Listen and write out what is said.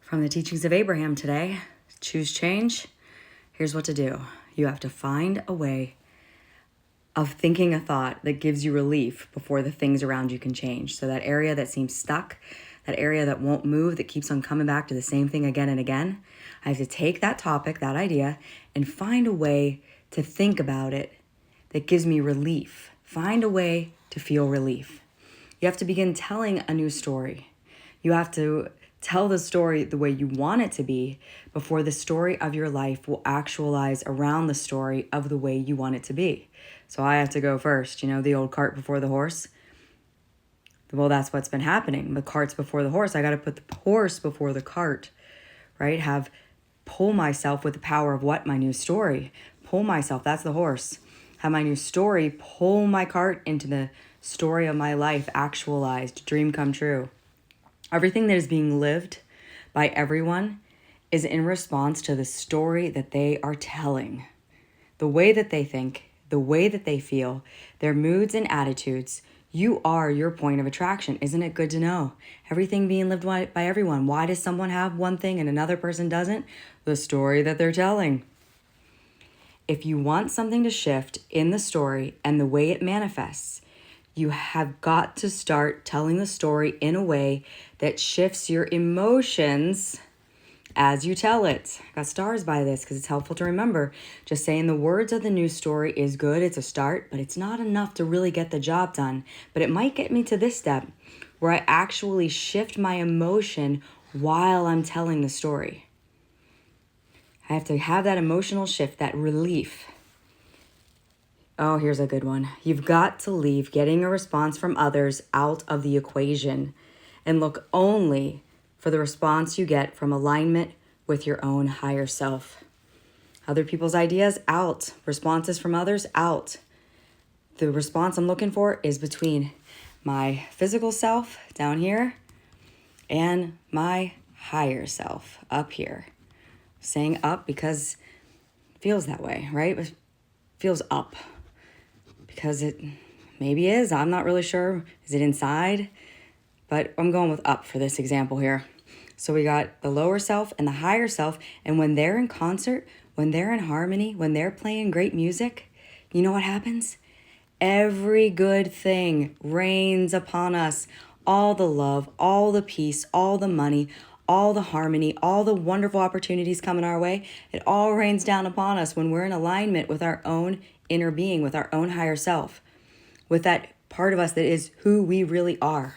From the teachings of Abraham today, choose change. Here's what to do. You have to find a way of thinking a thought that gives you relief before the things around you can change. So that area that seems stuck, that area that won't move, that keeps on coming back to the same thing again and again, I have to take that topic, that idea, and find a way to think about it that gives me relief. Find a way to feel relief. You have to begin telling a new story. You have to tell the story the way you want it to be before the story of your life will actualize around the story of the way you want it to be. So I have to go first, the old cart before the horse. Well, that's what's been happening. The cart's before the horse. I got to put the horse before the cart, right? Pull myself with the power of what? My new story. Pull myself, that's the horse. Have my new story pull my cart into the story of my life, actualized, dream come true. Everything that is being lived by everyone is in response to the story that they are telling. The way that they think, the way that they feel, their moods and attitudes. You are your point of attraction. Isn't it good to know? Everything being lived by everyone. Why does someone have one thing and another person doesn't? The story that they're telling. If you want something to shift in the story and the way it manifests, you have got to start telling the story in a way that shifts your emotions as you tell it. I got stars by this because it's helpful to remember. Just saying the words of the new story is good. It's a start, but it's not enough to really get the job done. But it might get me to this step where I actually shift my emotion while I'm telling the story. I have to have that emotional shift, that relief. Oh, here's a good one. You've got to leave getting a response from others out of the equation and look only for the response you get from alignment with your own higher self. Other people's ideas, out. Responses from others, out. The response I'm looking for is between my physical self down here and my higher self up here. Saying up because it feels that way, right? It feels up. Because it maybe is. I'm not really sure. Is it inside? But I'm going with up for this example here. So we got the lower self and the higher self. And when they're in concert, when they're in harmony, when they're playing great music, you know what happens? Every good thing rains upon us. All the love, all the peace, all the money, all the harmony, all the wonderful opportunities coming our way. It all rains down upon us when we're in alignment with our own inner being, with our own higher self, with that part of us that is who we really are.